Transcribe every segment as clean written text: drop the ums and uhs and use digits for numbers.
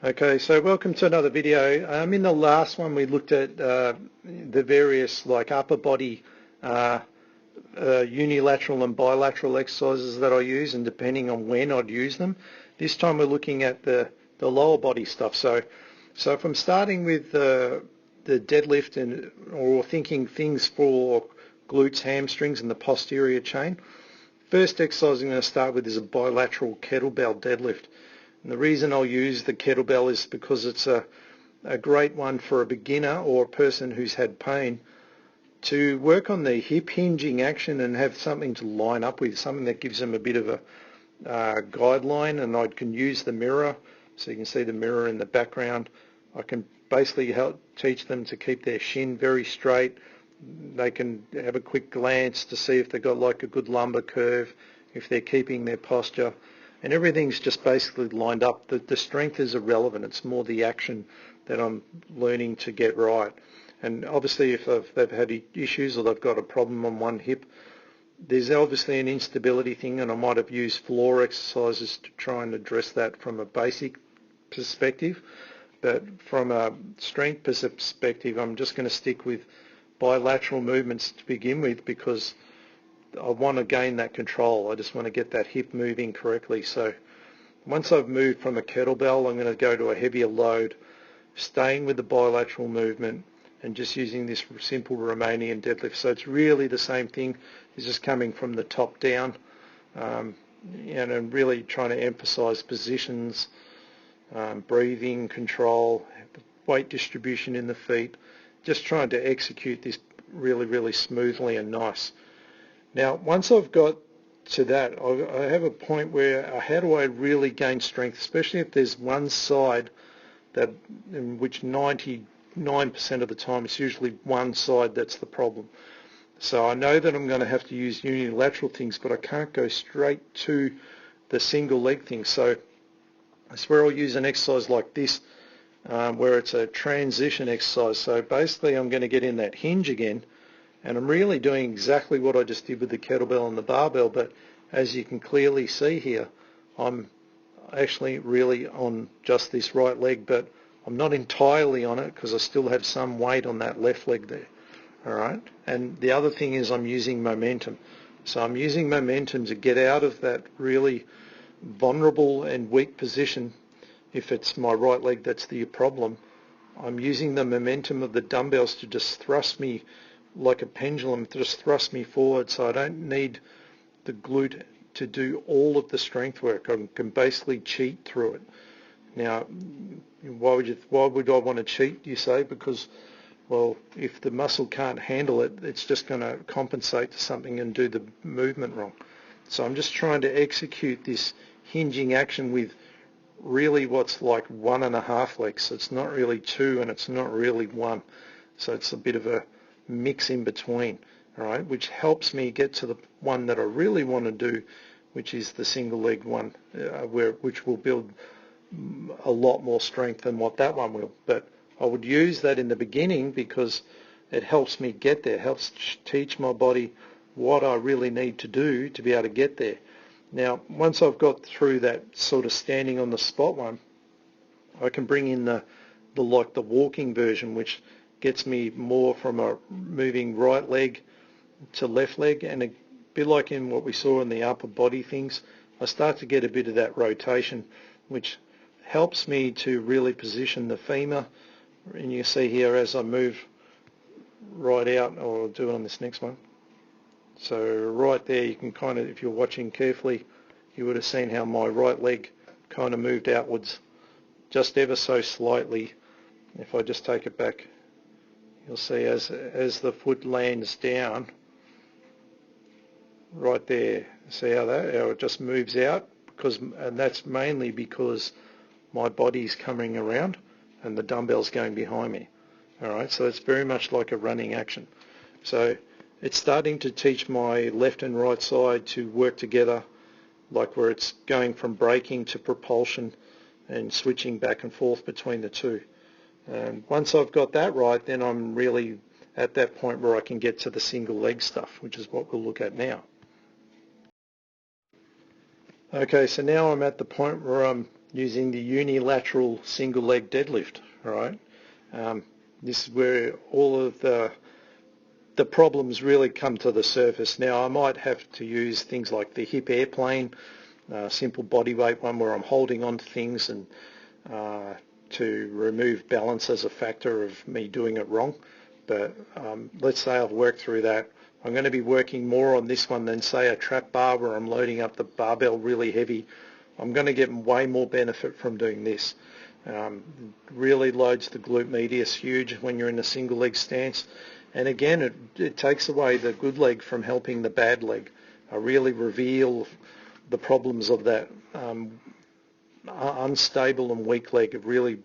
Okay, so welcome to another video. In the last one we looked at the various like upper body unilateral and bilateral exercises that I use, and depending on when I'd use them. This time we're looking at the lower body stuff. So if I'm starting with the deadlift or thinking things for glutes, hamstrings and the posterior chain, first exercise I'm going to start with is a bilateral kettlebell deadlift. And the reason I'll use the kettlebell is because it's a great one for a beginner or a person who's had pain to work on the hip hinging action and have something to line up with, something that gives them a bit of a guideline. And I can use the mirror, so you can see the mirror in the background. I can basically help teach them to keep their shin very straight. They can have a quick glance to see if they've got like a good lumbar curve, if they're keeping their posture. And everything's just basically lined up. The strength is irrelevant. It's more the action that I'm learning to get right. And obviously if they've had issues or they've got a problem on one hip, there's obviously an instability thing, and I might have used floor exercises to try and address that from a basic perspective. But from a strength perspective, I'm just going to stick with bilateral movements to begin with, because I want to gain that control. I just want to get that hip moving correctly. So once I've moved from a kettlebell, I'm going to go to a heavier load, staying with the bilateral movement and just using this simple Romanian deadlift. So it's really the same thing. It's just coming from the top down, and really trying to emphasize positions, breathing control, weight distribution in the feet, just trying to execute this really, really smoothly and nice. Now, once I've got to that, I have a point where how do I really gain strength, especially if there's one side in which 99% of the time it's usually one side that's the problem. So I know that I'm going to have to use unilateral things, but I can't go straight to the single leg thing. So that's where I'll use an exercise like this, where it's a transition exercise. So basically I'm going to get in that hinge again, and I'm really doing exactly what I just did with the kettlebell and the barbell, but as you can clearly see here, I'm actually really on just this right leg, but I'm not entirely on it because I still have some weight on that left leg there. All right. And the other thing is I'm using momentum. So I'm using momentum to get out of that really vulnerable and weak position. If it's my right leg that's the problem, I'm using the momentum of the dumbbells to just thrust me like a pendulum, just thrust me forward, so I don't need the glute to do all of the strength work. I can basically cheat through it. Now, why would I want to cheat, you say? Because, well, if the muscle can't handle it, it's just going to compensate to something and do the movement wrong. So I'm just trying to execute this hinging action with really what's like 1.5 legs. So it's not really 2 and it's not really 1. So it's a bit of a mix in between, all right, which helps me get to the one that I really want to do, which is the single leg one, which will build a lot more strength than what that one will. But I would use that in the beginning because it helps me get there, helps teach my body what I really need to do to be able to get there. Now, once I've got through that sort of standing on the spot one, I can bring in the walking version, which gets me more from a moving right leg to left leg, and a bit like in what we saw in the upper body things, I start to get a bit of that rotation, which helps me to really position the femur. And you see here as I move right out, or I'll do it on this next one. So right there, you can kind of, if you're watching carefully, you would have seen how my right leg kind of moved outwards just ever so slightly. If I just take it back, you'll see as the foot lands down right there, see how it just moves out, and that's mainly because my body's coming around and the dumbbell's going behind me. All right, so it's very much like a running action. So it's starting to teach my left and right side to work together, like where it's going from braking to propulsion and switching back and forth between the two. And once I've got that right, then I'm really at that point where I can get to the single leg stuff, which is what we'll look at now. Okay, so now I'm at the point where I'm using the unilateral single leg deadlift. All right, this is where all of the problems really come to the surface. Now I might have to use things like the hip airplane, simple body weight one where I'm holding on to things and to remove balance as a factor of me doing it wrong. But let's say I've worked through that. I'm going to be working more on this one than say a trap bar where I'm loading up the barbell really heavy. I'm going to get way more benefit from doing this. Really loads the glute medius huge when you're in a single leg stance. And again, it takes away the good leg from helping the bad leg. I really reveal the problems of that unstable and weak leg. It really,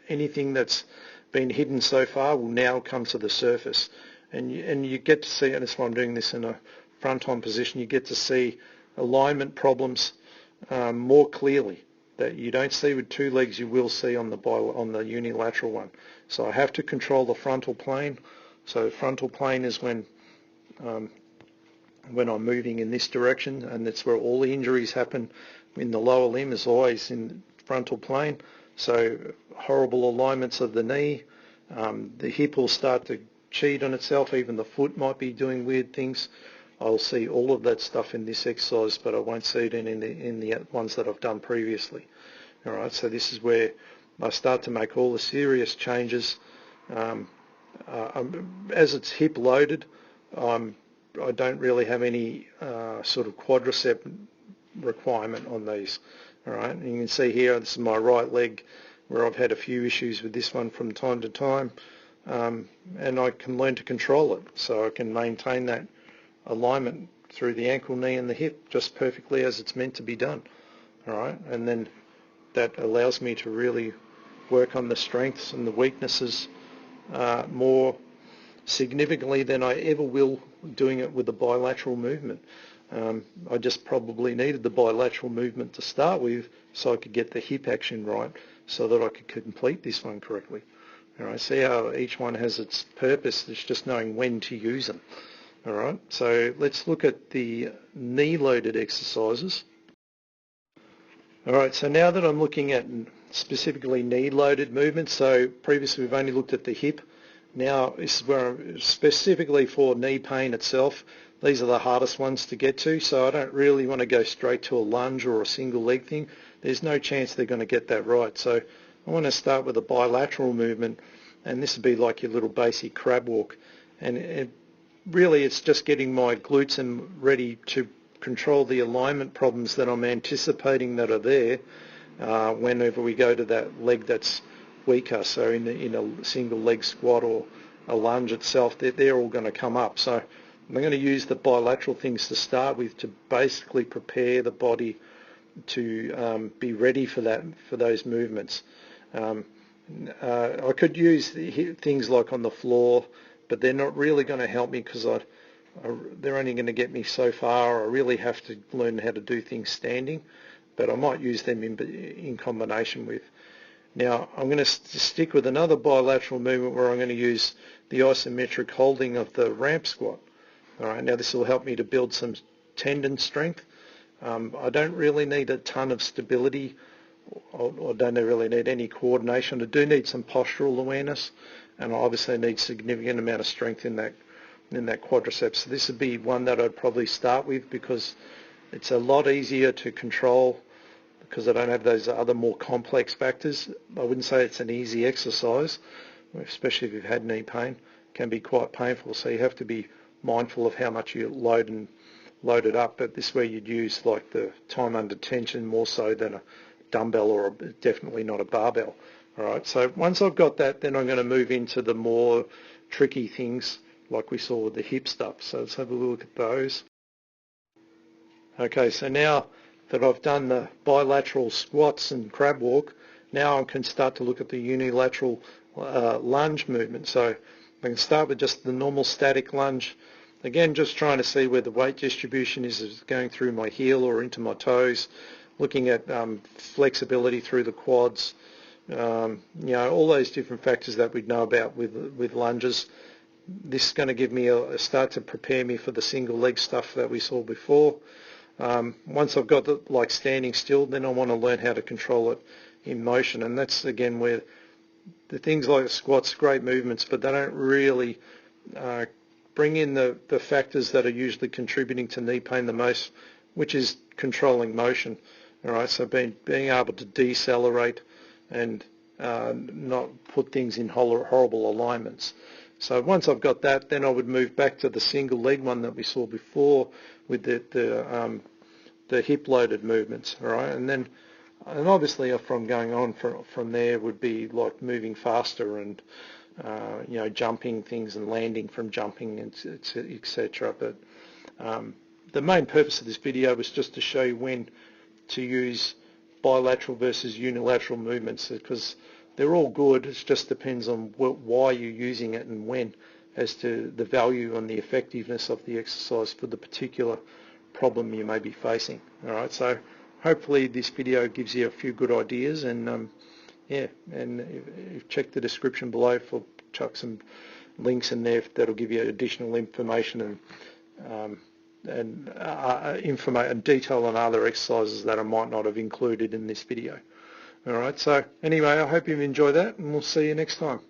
anything that's been hidden so far will now come to the surface. And you get to see, and that's why I'm doing this in a front-on position, you get to see alignment problems more clearly that you don't see with two legs, you will see on the unilateral one. So I have to control the frontal plane. So frontal plane is when I'm moving in this direction, and that's where all the injuries happen in the lower limb, is always in frontal plane. So horrible alignments of the knee, the hip will start to cheat on itself, even the foot might be doing weird things. I'll see all of that stuff in this exercise, but I won't see it in the ones that I've done previously. All right, so this is where I start to make all the serious changes. As it's hip loaded, I don't really have any sort of quadricep requirement on these. All right, and you can see here, this is my right leg where I've had a few issues with this one from time to time, and I can learn to control it, so I can maintain that alignment through the ankle, knee and the hip just perfectly as it's meant to be done. All right, and then that allows me to really work on the strengths and the weaknesses more significantly than I ever will doing it with the bilateral movement. I just probably needed the bilateral movement to start with so I could get the hip action right so that I could complete this one correctly. All right, see how each one has its purpose. It's just knowing when to use them. All right, so let's look at the knee loaded exercises. All right, so now that I'm looking at specifically knee loaded movements, so previously we've only looked at the hip. Now this is where I'm specifically for knee pain itself. These are the hardest ones to get to, so I don't really want to go straight to a lunge or a single leg thing. There's no chance they're going to get that right. So I want to start with a bilateral movement, and this would be like your little basic crab walk. And really it's just getting my glutes and ready to control the alignment problems that I'm anticipating that are there whenever we go to that leg that's weaker. So in a single leg squat or a lunge itself, they're all going to come up. So I'm going to use the bilateral things to start with to basically prepare the body to be ready for those movements. I could use things like on the floor, but they're not really going to help me because they're only going to get me so far. I really have to learn how to do things standing, but I might use them in combination with. Now I'm going to stick with another bilateral movement where I'm going to use the isometric holding of the ramp squat. All right, now this will help me to build some tendon strength. I don't really need a ton of stability, or don't really need any coordination. I do need some postural awareness, and I obviously need significant amount of strength in that quadriceps. So this would be one that I'd probably start with because it's a lot easier to control because I don't have those other more complex factors. I wouldn't say it's an easy exercise, especially if you've had knee pain. It can be quite painful, so you have to be mindful of how much you load it up. But this is where you'd use like the time under tension more so than a dumbbell or definitely not a barbell. All right, so once I've got that, then I'm going to move into the more tricky things like we saw with the hip stuff. So let's have a look at those. Okay, so now that I've done the bilateral squats and crab walk, now I can start to look at the unilateral lunge movement. So I can start with just the normal static lunge. Again, just trying to see where the weight distribution is going through my heel or into my toes, looking at flexibility through the quads, all those different factors that we'd know about with lunges. This is going to give me a start to prepare me for the single leg stuff that we saw before. Once I've got the, like standing still, then I want to learn how to control it in motion, and that's again where the things like squats, great movements, but they don't really bring in the factors that are usually contributing to knee pain the most, which is controlling motion. All right, so being able to decelerate and not put things in horrible alignments. So once I've got that, then I would move back to the single leg one that we saw before with the hip loaded movements. All right, and obviously from going on from there would be like moving faster and jumping things and landing from jumping, etc. But the main purpose of this video was just to show you when to use bilateral versus unilateral movements, because they're all good. It just depends on why you're using it and when, as to the value and the effectiveness of the exercise for the particular problem you may be facing. All right, so hopefully this video gives you a few good ideas, and check the description below for chuck some links in there that'll give you additional information and detail on other exercises that I might not have included in this video. All right, so anyway, I hope you've enjoyed that, and we'll see you next time.